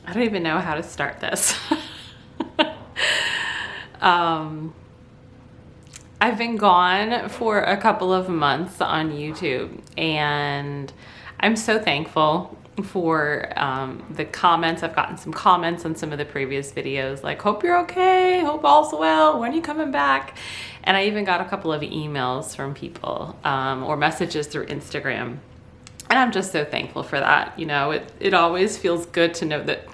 I don't even know how to start this. I've been gone for a couple of months on YouTube, and I'm so thankful for the comments. I've gotten some comments on some of the previous videos like, hope you're okay, hope all's well, when are you coming back? And I even got a couple of emails from people or messages through Instagram. And I'm just so thankful for that. You know, it always feels good to know that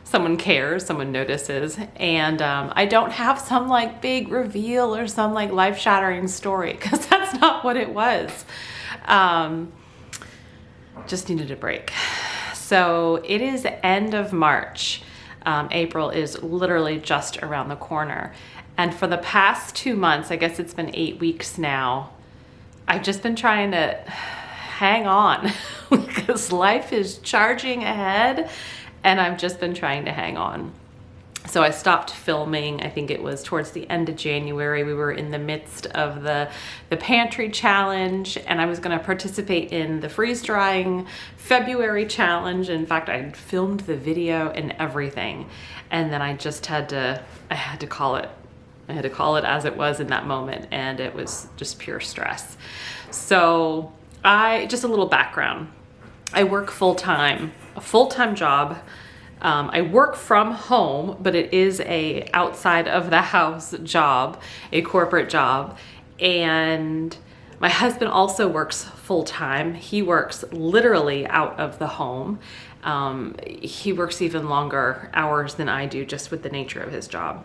someone cares, someone notices. And I don't have some like big reveal or some like life-shattering story, because that's not what it was. Just needed a break. So it is end of March. April is literally just around the corner. And for the past 2 months, I guess it's been 8 weeks now, I've just been trying to hang on because life is charging ahead, and I've just been trying to hang on. So I stopped filming, I think it was towards the end of January. We were in the midst of the Pantry challenge, and I was gonna participate in the freeze drying February challenge. In fact, I filmed the video and everything. And then I just had to call it. I had to call it as it was in that moment, and it was just pure stress. So just a little background. I work full-time, a full-time job. I work from home, but it is a outside of the house job, a corporate job. And my husband also works full-time. He works literally out of the home. He works even longer hours than I do, just with the nature of his job.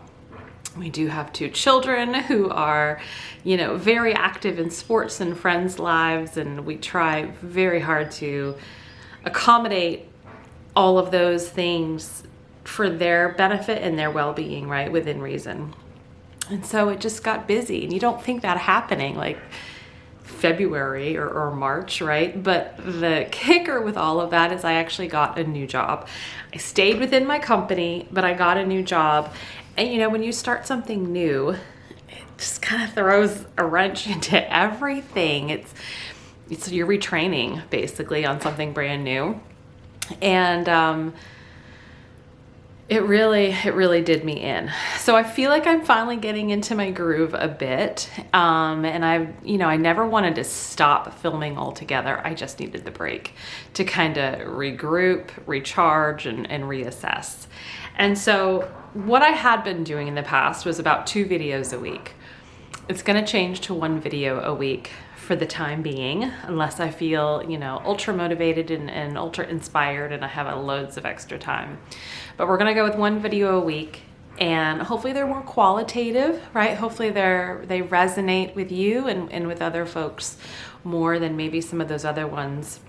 We do have 2 children who are, you know, very active in sports and friends' lives, and we try very hard to accommodate all of those things for their benefit and their well-being, right, within reason. And so it just got busy, and you don't think that happening like February or March, right? But the kicker with all of that is I actually got a new job. I stayed within my company, but I got a new job. And you know, when you start something new, it just kind of throws a wrench into everything. It's you're retraining basically on something brand new. And it really did me in. So I feel like I'm finally getting into my groove a bit. And I never wanted to stop filming altogether. I just needed the break to kind of regroup, recharge, and reassess. And so what I had been doing in the past was about 2 videos a week. It's gonna change to 1 video a week for the time being, unless I feel, you know, ultra motivated and ultra inspired and I have loads of extra time. But we're gonna go with 1 video a week, and hopefully they're more qualitative, right? Hopefully they resonate with you and with other folks more than maybe some of those other ones,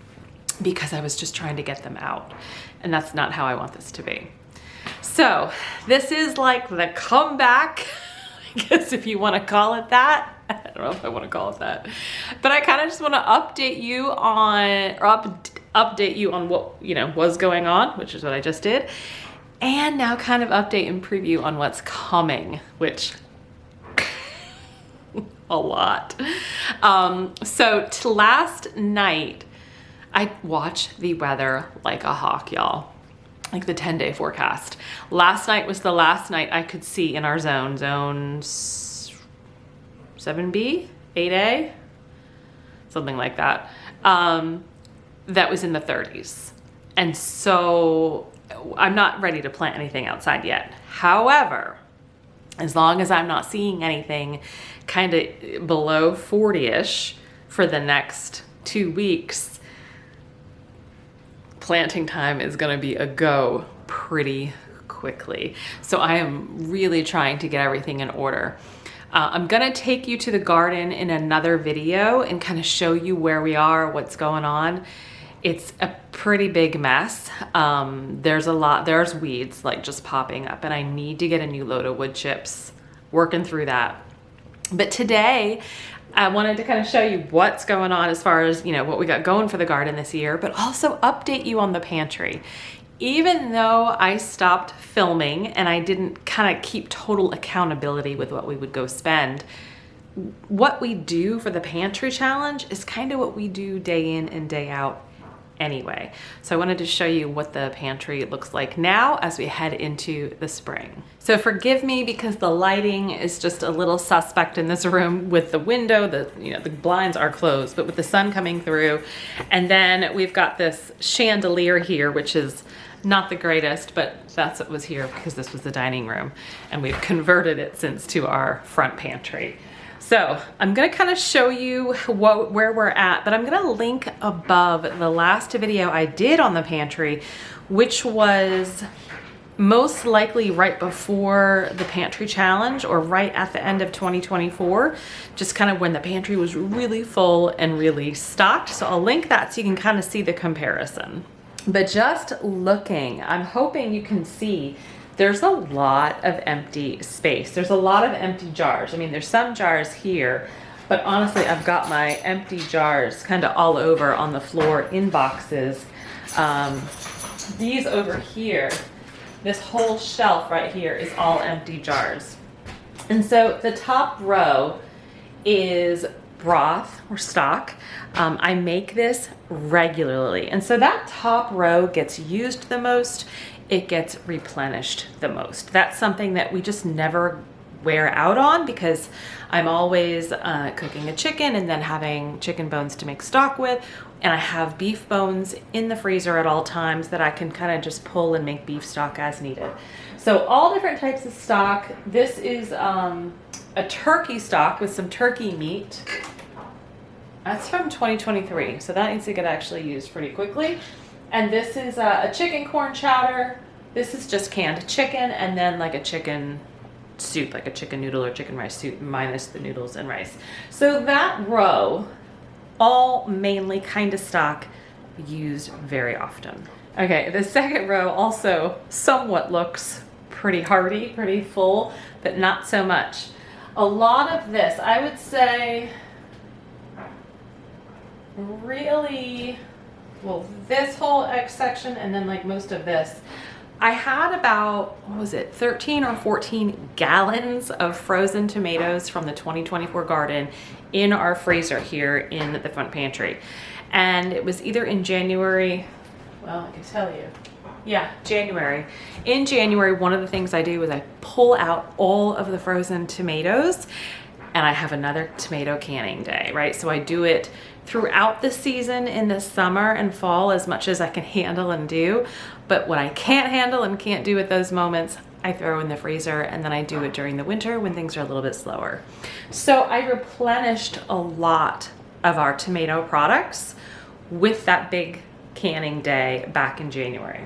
because I was just trying to get them out. And that's not how I want this to be. So this is like the comeback, I guess, if you want to call it that. I don't know if I want to call it that, but I kind of just want to update you on, update you on what, you know, was going on, which is what I just did. And now kind of update and preview on what's coming, which a lot. So last night, I watched the weather like a hawk, y'all. Like the 10-day forecast. Last night was the last night I could see in our zone 7B, 8A, something like that. That was in the 30s. And so I'm not ready to plant anything outside yet. However, as long as I'm not seeing anything kind of below 40-ish for the next 2 weeks, planting time is going to be a go pretty quickly. So I am really trying to get everything in order. I'm going to take you to the garden in another video and kind of show you where we are, what's going on. It's a pretty big mess. There's weeds like just popping up, and I need to get a new load of wood chips, working through that. But today I wanted to kind of show you what's going on as far as, you know, what we got going for the garden this year, but also update you on the pantry. Even though I stopped filming and I didn't kind of keep total accountability with what we would go spend, what we do for the pantry challenge is kind of what we do day in and day out anyway. So I wanted to show you what the pantry looks like now as we head into the spring. So forgive me because the lighting is just a little suspect in this room with the window, the blinds are closed, but with the sun coming through. And then we've got this chandelier here, which is not the greatest, but that's what was here because this was the dining room and we've converted it since to our front pantry. So I'm gonna kind of show you where we're at, but I'm gonna link above the last video I did on the pantry, which was most likely right before the pantry challenge or right at the end of 2024, just kind of when the pantry was really full and really stocked. So I'll link that so you can kind of see the comparison. But just looking, I'm hoping you can see there's a lot of empty space. There's a lot of empty jars. I mean, there's some jars here, but honestly, I've got my empty jars kind of all over on the floor in boxes. These over here, this whole shelf right here is all empty jars. And so the top row is broth or stock. I make this regularly. And so that top row gets used the most. It gets replenished the most. That's something that we just never wear out on because I'm always cooking a chicken and then having chicken bones to make stock with. And I have beef bones in the freezer at all times that I can kind of just pull and make beef stock as needed. So all different types of stock. This is a turkey stock with some turkey meat. That's from 2023, so that needs to get actually used pretty quickly. And this is a chicken corn chowder. This is just canned chicken, and then like a chicken soup, like a chicken noodle or chicken rice soup minus the noodles and rice. So that row, all mainly kind of stock used very often. Okay, the second row also somewhat looks pretty hearty, pretty full, but not so much. A lot of this, I would say, really, well, this whole X section and then like most of this, I had about, what was it, 13 or 14 gallons of frozen tomatoes from the 2024 garden in our freezer here in the front pantry. And it was either in January, well, I can tell you. Yeah, January. In January, one of the things I do is I pull out all of the frozen tomatoes and I have another tomato canning day, right? So I do it throughout the season in the summer and fall as much as I can handle and do. But what I can't handle and can't do at those moments, I throw in the freezer, and then I do it during the winter when things are a little bit slower. So I replenished a lot of our tomato products with that big canning day back in January.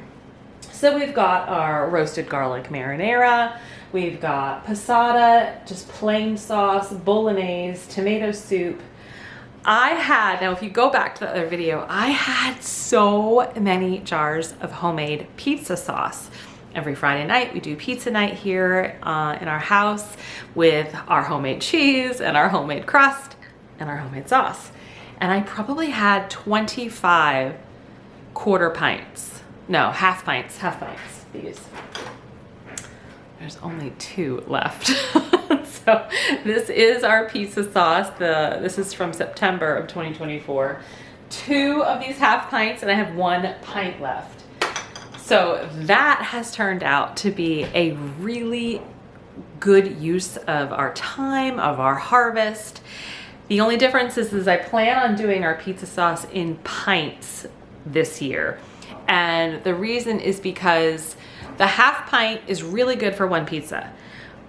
So we've got our roasted garlic marinara, we've got passata, just plain sauce, bolognese, tomato soup. Now if you go back to the other video, I had so many jars of homemade pizza sauce. Every Friday night we do pizza night here in our house with our homemade cheese and our homemade crust and our homemade sauce. And I probably had 25 half pints, these. There's only 2 left. So this is our pizza sauce. This is from September of 2024. 2 of these half pints and I have 1 pint left. So that has turned out to be a really good use of our time, of our harvest. The only difference is I plan on doing our pizza sauce in pints this year. And the reason is because the half pint is really good for 1 pizza.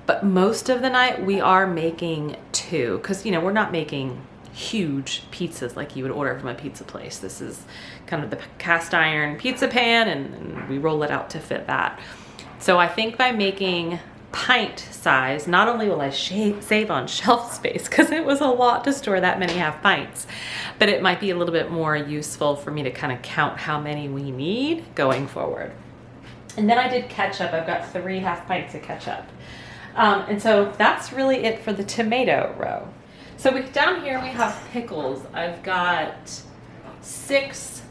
But most of the night we are making 2 because, we're not making huge pizzas like you would order from a pizza place. This is kind of the cast iron pizza pan and we roll it out to fit that. So I think by making pint size, not only will I save on shelf space because it was a lot to store that many half pints, but it might be a little bit more useful for me to kind of count how many we need going forward. And then I did ketchup. I've got 3 half pints of ketchup. And so that's really it for the tomato row. So down here we have pickles. I've got 6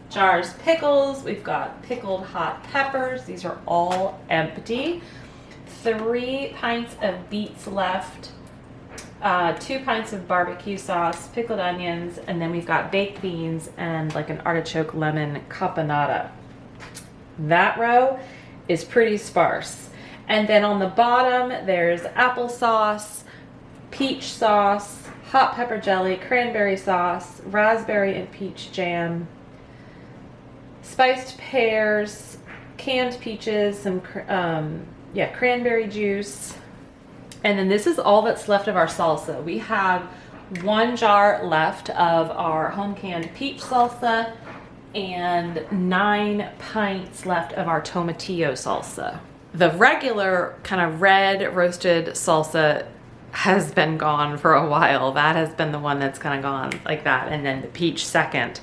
jars pickles. We've got pickled hot peppers. These are all empty. 3 pints of beets left. 2 pints of barbecue sauce, pickled onions, and then we've got baked beans and like an artichoke lemon caponata. That row is pretty sparse. And then on the bottom, there's applesauce, peach sauce, hot pepper jelly, cranberry sauce, raspberry and peach jam, spiced pears, canned peaches, some cranberry juice. And then this is all that's left of our salsa. We have 1 jar left of our home canned peach salsa and 9 pints left of our tomatillo salsa. The regular kind of red roasted salsa has been gone for a while. That has been the one that's kind of gone like that. And then the peach second.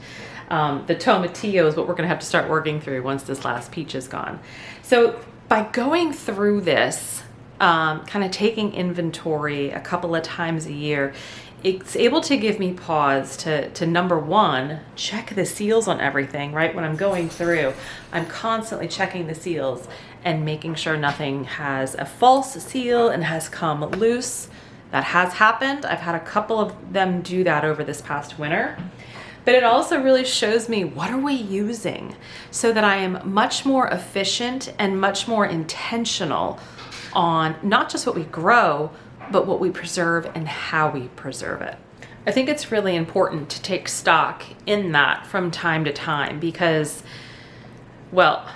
The tomatillo is what we're gonna have to start working through once this last peach is gone. So by going through this, kind of taking inventory a couple of times a year, it's able to give me pause to number one, check the seals on everything, right? When I'm going through, I'm constantly checking the seals and making sure nothing has a false seal and has come loose. That has happened. I've had a couple of them do that over this past winter. But it also really shows me what are we using so that I am much more efficient and much more intentional on not just what we grow, but what we preserve and how we preserve it. I think it's really important to take stock in that from time to time because, well,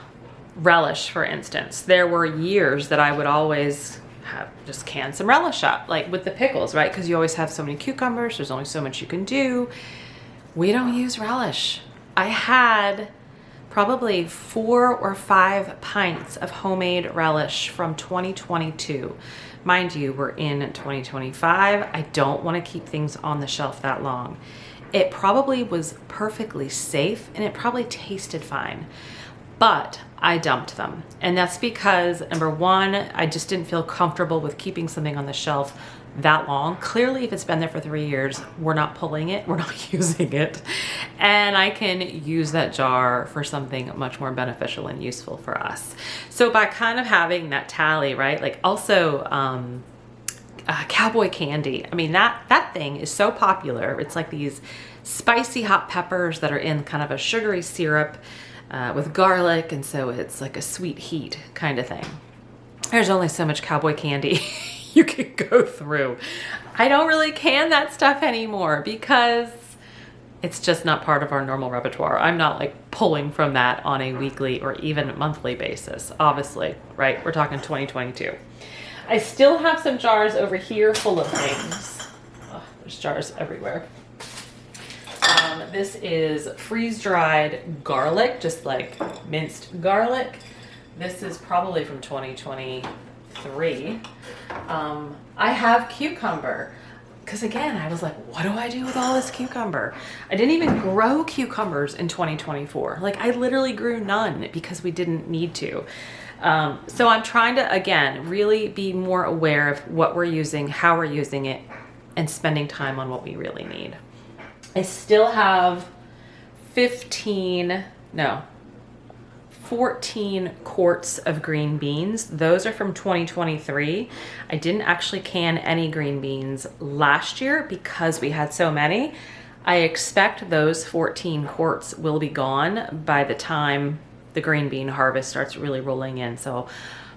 relish, for instance, there were years that I would always have just can some relish up, like with the pickles, right? Because you always have so many cucumbers, there's only so much you can do. We don't use relish. I had probably 4 or 5 pints of homemade relish from 2022. Mind you, we're in 2025. I don't want to keep things on the shelf that long. It probably was perfectly safe and it probably tasted fine, but I dumped them. And that's because, number one, I just didn't feel comfortable with keeping something on the shelf that long. Clearly, if it's been there for 3 years, we're not pulling it, we're not using it. And I can use that jar for something much more beneficial and useful for us. So by kind of having that tally, right? Like also cowboy candy. I mean, that thing is so popular. It's like these spicy hot peppers that are in kind of a sugary syrup with garlic. And so it's like a sweet heat kind of thing. There's only so much cowboy candy you can go through. I don't really can that stuff anymore because it's just not part of our normal repertoire. I'm not like pulling from that on a weekly or even monthly basis, obviously, right? We're talking 2022. I still have some jars over here full of things. Oh, there's jars everywhere. This is freeze-dried garlic, just like minced garlic. This is probably from 2023. I have cucumber because again, I was like, what do I do with all this cucumber? I didn't even grow cucumbers in 2024. Like I literally grew none because we didn't need to. So I'm trying to, again, really be more aware of what we're using, how we're using it, and spending time on what we really need. I still have 14 quarts of green beans. Those are from 2023. I didn't actually can any green beans last year because we had so many. I expect those 14 quarts will be gone by the time the green bean harvest starts really rolling in. So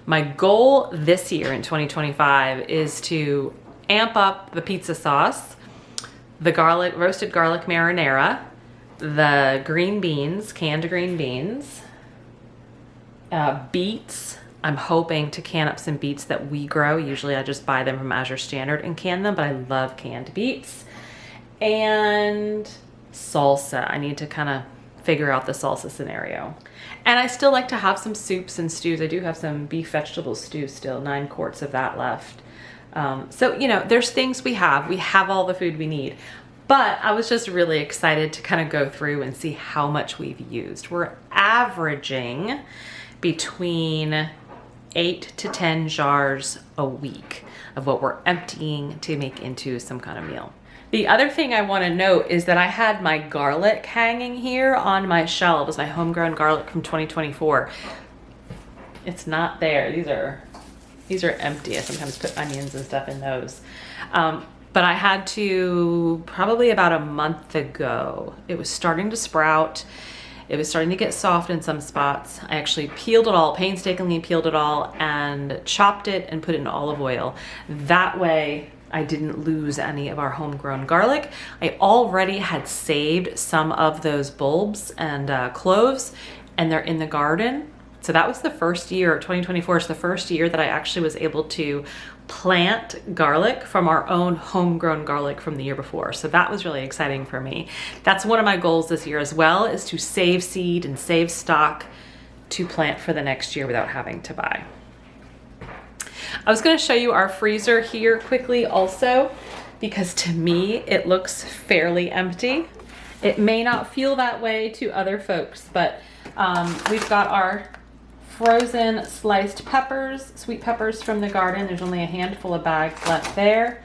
my goal this year in 2025 is to amp up the pizza sauce, the roasted garlic marinara, the green beans, canned green beans, beets. I'm hoping to can up some beets that we grow. Usually I just buy them from Azure Standard and can them, but I love canned beets. And salsa. I need to kind of figure out the salsa scenario. And I still like to have some soups and stews. I do have some beef vegetable stew still, 9 quarts of that left. So, you know, there's things we have all the food we need, but I was just really excited to kind of go through and see how much we've used. We're averaging between 8 to 10 jars a week of what we're emptying to make into some kind of meal. The other thing I want to note is that I had my garlic hanging here on my shelves, my homegrown garlic from 2024. It's not there. These are empty. I sometimes put onions and stuff in those. but I had to probably about a month ago. It was starting to sprout. It was starting to get soft in some spots. I actually peeled it all, painstakingly peeled it all, and chopped it and put it in olive oil. That way I didn't lose any of our homegrown garlic. I already had saved some of those bulbs and cloves, and they're in the garden. So that was the first year, 2024 is the first year that I actually was able to plant garlic from our own homegrown garlic from the year before. So that was really exciting for me. That's one of my goals this year as well, is to save seed and save stock to plant for the next year without having to buy. I was going to show you our freezer here quickly also, because to me it looks fairly empty. It may not feel that way to other folks, but we've got our frozen sliced peppers, sweet peppers from the garden. There's only a handful of bags left there.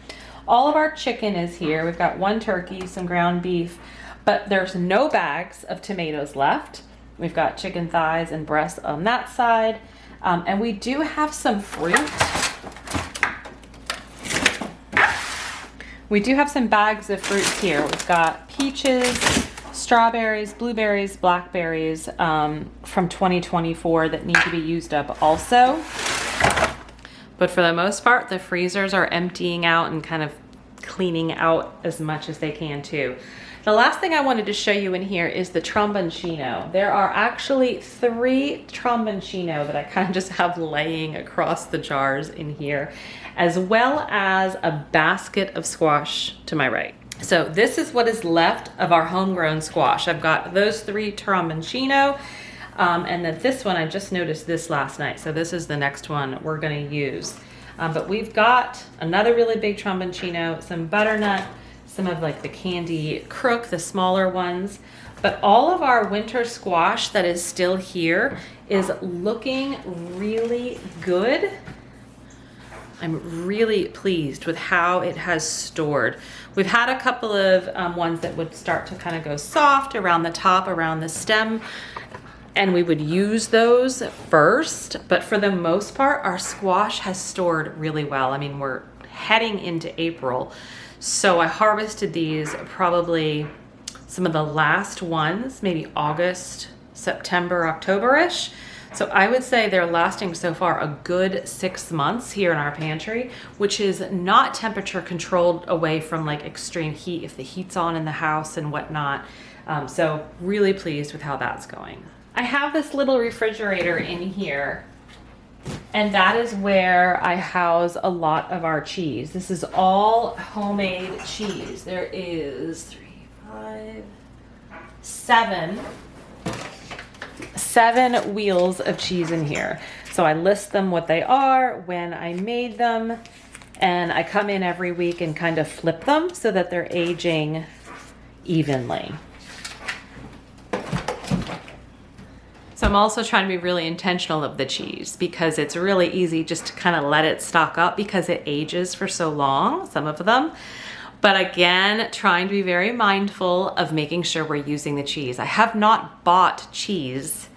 All of our chicken is here. We've got one turkey, some ground beef, but there's no bags of tomatoes left. We've got chicken thighs and breasts on that side. And we do have some fruit. We do have some bags of fruits here. We've got peaches, strawberries, blueberries, blackberries from 2024 that need to be used up also. But for the most part, the freezers are emptying out and kind of cleaning out as much as they can too. The last thing I wanted to show you in here is the tromboncino. There are actually 3 tromboncino that I kind of just have laying across the jars in here, as well as a basket of squash to my right. So this is what is left of our homegrown squash. I've got those 3 tromboncino, and then this one, I just noticed this last night. So this is the next one we're gonna use. But we've got another really big tromboncino, some butternut, some of like the candy crook, the smaller ones. But all of our winter squash that is still here is looking really good. I'm really pleased with how it has stored. We've had a couple of ones that would start to kind of go soft around the top, around the stem, and we would use those first. But for the most part, our squash has stored really well. I mean, we're heading into April. So I harvested these probably some of the last ones, maybe August, September, October-ish. So I would say they're lasting so far a good 6 months here in our pantry, which is not temperature controlled away from like extreme heat if the heat's on in the house and whatnot. So really pleased with how that's going. I have this little refrigerator in here, and that is where I house a lot of our cheese. This is all homemade cheese. There is 3, 5, 7 wheels of cheese in here. So I list them what they are, when I made them, and I come in every week and kind of flip them so that they're aging evenly. So I'm also trying to be really intentional of the cheese, because it's really easy just to kind of let it stock up because it ages for so long, some of them. But again, trying to be very mindful of making sure we're using the cheese. I have not bought cheese,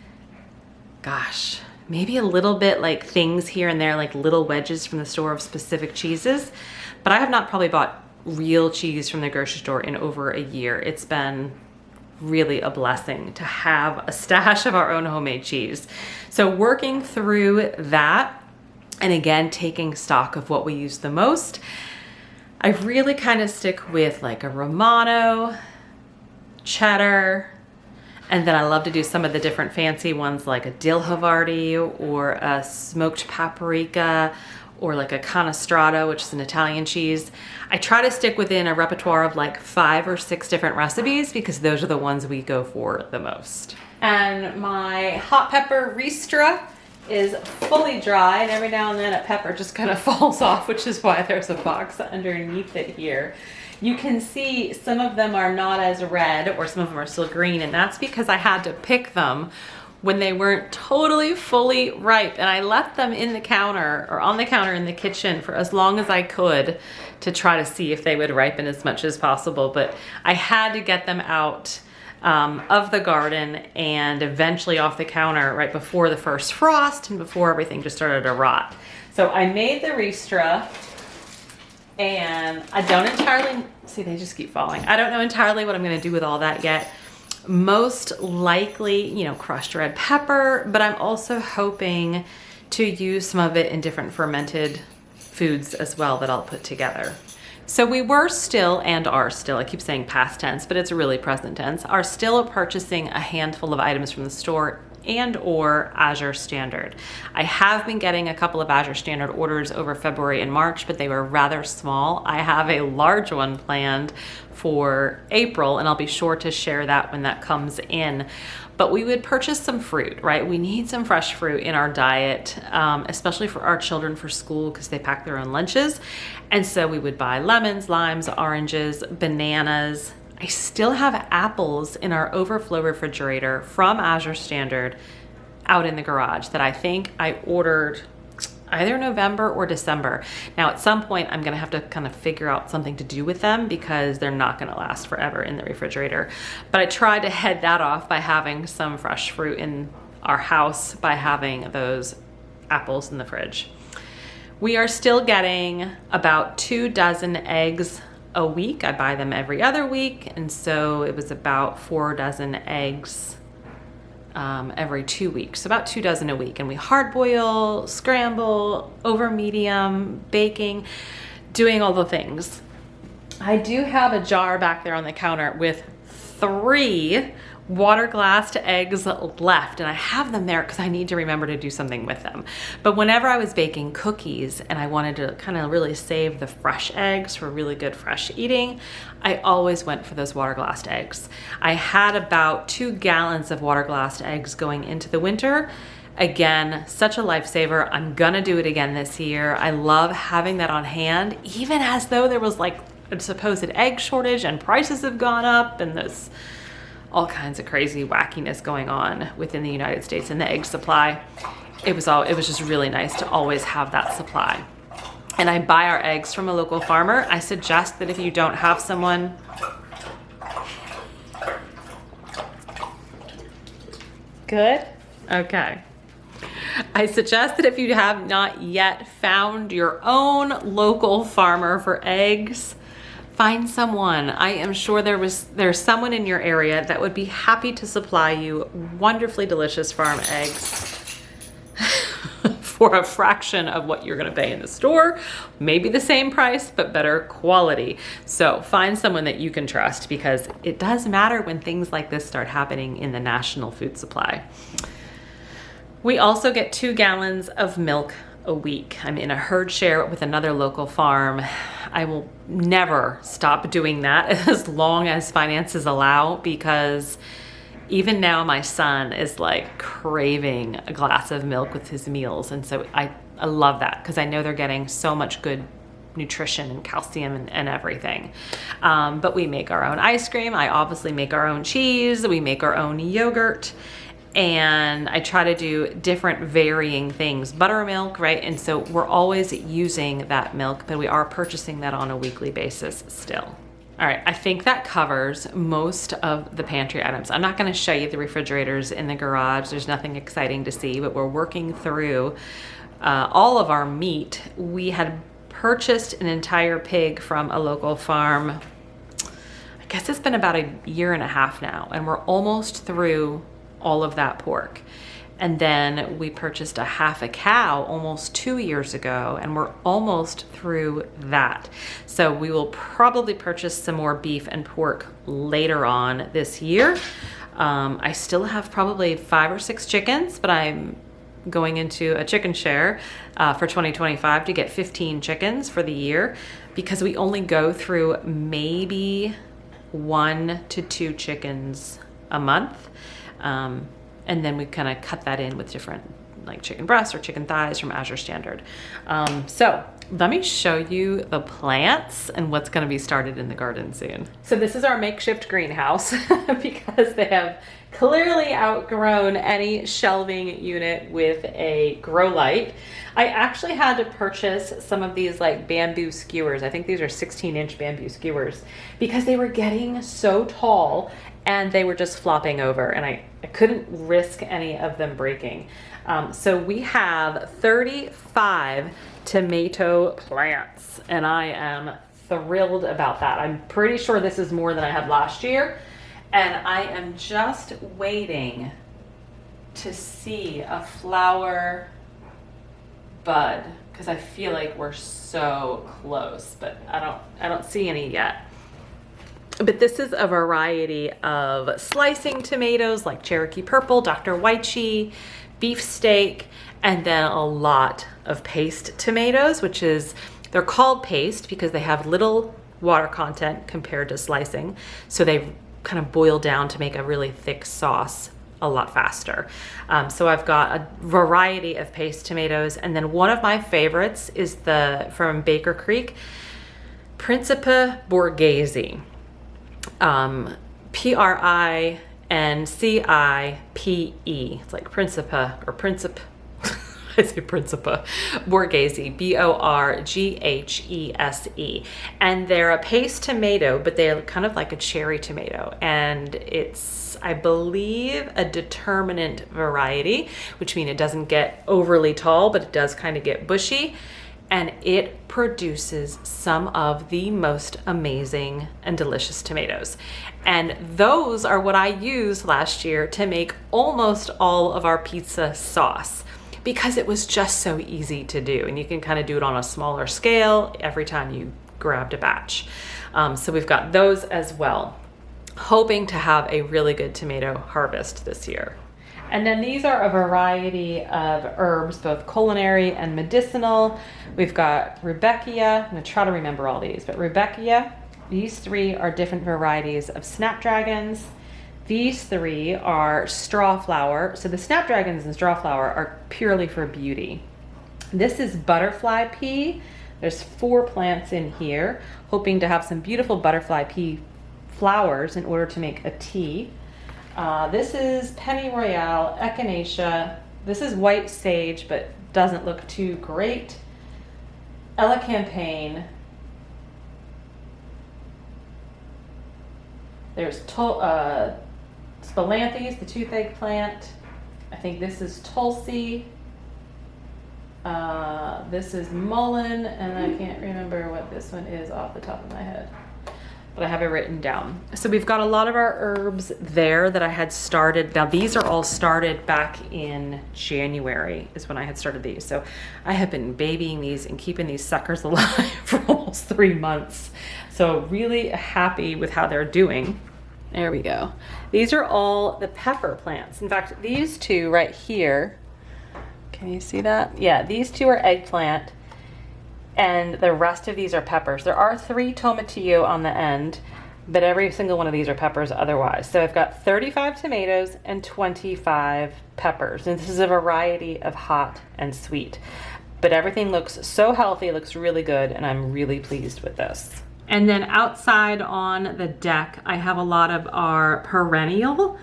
gosh, maybe a little bit like things here and there, like little wedges from the store of specific cheeses, but I have not probably bought real cheese from the grocery store in over a year. It's been really a blessing to have a stash of our own homemade cheese. So working through that, and again, taking stock of what we use the most, I really kind of stick with like a Romano, cheddar, and then I love to do some of the different fancy ones like a dill Havarti or a smoked paprika or like a canestrato, which is an Italian cheese. I try to stick within a repertoire of like 5 or 6 different recipes because those are the ones we go for the most. And my hot pepper ristra is fully dry, and every now and then a pepper just kind of falls off, which is why there's a box underneath it here. You can see some of them are not as red, or some of them are still green, and that's because I had to pick them when they weren't totally fully ripe, and I left them in the counter or on the counter in the kitchen for as long as I could to try to see if they would ripen as much as possible. But I had to get them out of the garden and eventually off the counter right before the first frost and before everything just started to rot. So I made the ristra, And I don't entirely, see, they just keep falling. I don't know entirely what I'm gonna do with all that yet. Most likely, you know, crushed red pepper, but I'm also hoping to use some of it in different fermented foods as well that I'll put together. So we were still, and are still, I keep saying past tense, but it's really present tense, are still purchasing a handful of items from the store and or Azure Standard. I have been getting a couple of Azure Standard orders over February and March, but they were rather small. I have a large one planned for April, and I'll be sure to share that when that comes in. But we would purchase some fruit, right? We need some fresh fruit in our diet, especially for our children for school because they pack their own lunches. And so we would buy lemons, limes, oranges, bananas. I still have apples in our overflow refrigerator from Azure Standard out in the garage that I think I ordered either November or December. Now at some point I'm gonna have to kind of figure out something to do with them because they're not gonna last forever in the refrigerator. But I tried to head that off by having some fresh fruit in our house by having those apples in the fridge. We are still getting about 2 dozen eggs a week. I buy them every other week, and so it was about 4 dozen eggs every 2 weeks, so about 2 dozen a week. And we hard boil, scramble, over medium, baking, doing all the things. I do have a jar back there on the counter with 3 water glassed eggs left, and I have them there because I need to remember to do something with them. But whenever I was baking cookies and I wanted to kind of really save the fresh eggs for really good fresh eating, I always went for those water glassed eggs. I had about 2 gallons of water glassed eggs going into the winter. Again, such a lifesaver. I'm gonna do it again this year. I love having that on hand, even as though there was like a supposed egg shortage and prices have gone up and this all kinds of crazy wackiness going on within the United States and the egg supply. It was just really nice to always have that supply. And I buy our eggs from a local farmer. I suggest that if you don't have someone, good? Okay. I suggest that if you have not yet found your own local farmer for eggs, find someone. I am sure there's someone in your area that would be happy to supply you wonderfully delicious farm eggs for a fraction of what you're gonna pay in the store. Maybe the same price, but better quality. So find someone that you can trust because it does matter when things like this start happening in the national food supply. We also get 2 gallons of milk a week. I'm in a herd share with another local farm. I will never stop doing that as long as finances allow, because even now my son is like craving a glass of milk with his meals. And so I love that because I know they're getting so much good nutrition and calcium and everything. But we make our own ice cream. I obviously make our own cheese. We make our own yogurt. And I try to do different varying things, buttermilk, right? And so we're always using that milk, but we are purchasing that on a weekly basis still. All right, I think that covers most of the pantry items. I'm not gonna show you the refrigerators in the garage. There's nothing exciting to see, but we're working through all of our meat. We had purchased an entire pig from a local farm. I guess it's been about a year and a half now, and we're almost through all of that pork. And then we purchased a half a cow almost 2 years ago, and we're almost through that. So we will probably purchase some more beef and pork later on this year. I still have probably 5 or 6 chickens, but I'm going into a chicken share for 2025 to get 15 chickens for the year because we only go through maybe 1 to 2 chickens a month. And then we kind of cut that in with different like chicken breasts or chicken thighs from Azure Standard. So let me show you the plants and what's going to be started in the garden soon. So this is our makeshift greenhouse because they have clearly outgrown any shelving unit with a grow light. I actually had to purchase some of these like bamboo skewers. I think these are 16-inch bamboo skewers because they were getting so tall and they were just flopping over, and I couldn't risk any of them breaking. So we have 35 tomato plants, and I am thrilled about that. I'm pretty sure this is more than I had last year, and I am just waiting to see a flower bud, because I feel like we're so close, but I don't see any yet. But this is a variety of slicing tomatoes like Cherokee Purple, Dr. Wychee, beefsteak, and then a lot of paste tomatoes, which is, they're called paste because they have little water content compared to slicing. So they kind of boil down to make a really thick sauce a lot faster. So I've got a variety of paste tomatoes. And then one of my favorites is from Baker Creek, Principe Borghese. Principe. It's like Principe or Principe. I say Principe. Borghese, Borghese. And they're a paste tomato, but they're kind of like a cherry tomato. And it's, I believe, a determinate variety, which means it doesn't get overly tall, but it does kind of get bushy. And it produces some of the most amazing and delicious tomatoes. And those are what I used last year to make almost all of our pizza sauce, because it was just so easy to do. And you can kind of do it on a smaller scale every time you grabbed a batch. So we've got those as well. Hoping to have a really good tomato harvest this year. And then these are a variety of herbs, both culinary and medicinal. We've got Rudbeckia. I'm gonna try to remember all these, but Rudbeckia, these three are different varieties of snapdragons. These three are strawflower. So the snapdragons and strawflower are purely for beauty. This is butterfly pea. There's 4 plants in here, hoping to have some beautiful butterfly pea flowers in order to make a tea. This is pennyroyal, echinacea. This is white sage, but doesn't look too great. Elecampane. There's Spilanthes, the toothache plant. I think this is Tulsi. This is mullein, and I can't remember what this one is off the top of my head, but I have it written down. So we've got a lot of our herbs there that I had started. Now these are all started back in January is when I had started these. So I have been babying these and keeping these suckers alive for almost 3 months. So really happy with how they're doing. There we go. These are all the pepper plants. In fact, these two right here, can you see that? Yeah, these two are eggplant, and the rest of these are peppers. There are 3 tomatillo on the end, but every single one of these are peppers otherwise. So I've got 35 tomatoes and 25 peppers. And this is a variety of hot and sweet. But everything looks so healthy, it looks really good, and I'm really pleased with this. And then outside on the deck, I have a lot of our perennial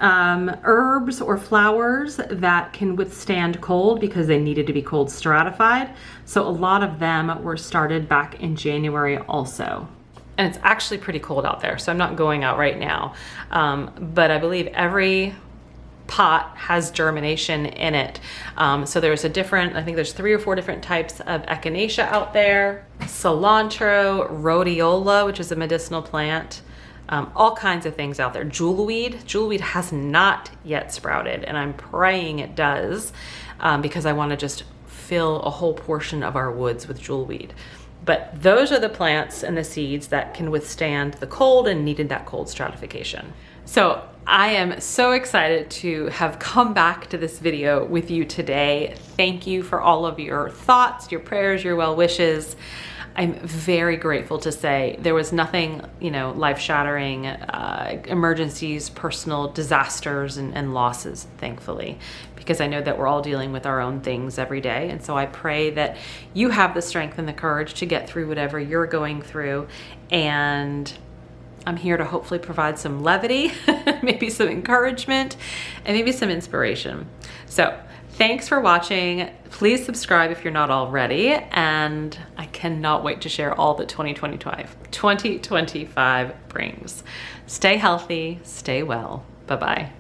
herbs or flowers that can withstand cold because they needed to be cold stratified. So a lot of them were started back in January also. And it's actually pretty cold out there, so I'm not going out right now. But I believe every pot has germination in it. So there's I think there's 3 or 4 different types of echinacea out there. Cilantro, rhodiola, which is a medicinal plant. All kinds of things out there. Jewelweed has not yet sprouted, and I'm praying it does because I want to just fill a whole portion of our woods with jewelweed. But those are the plants and the seeds that can withstand the cold and needed that cold stratification. So I am so excited to have come back to this video with you today. Thank you for all of your thoughts, your prayers, your well wishes. I'm very grateful to say there was nothing, life-shattering, emergencies, personal disasters, and losses, thankfully, because I know that we're all dealing with our own things every day. And so I pray that you have the strength and the courage to get through whatever you're going through. And I'm here to hopefully provide some levity, maybe some encouragement, and maybe some inspiration. So thanks for watching. Please subscribe if you're not already. And I cannot wait to share all that 2025 brings. Stay healthy, stay well. Bye-bye.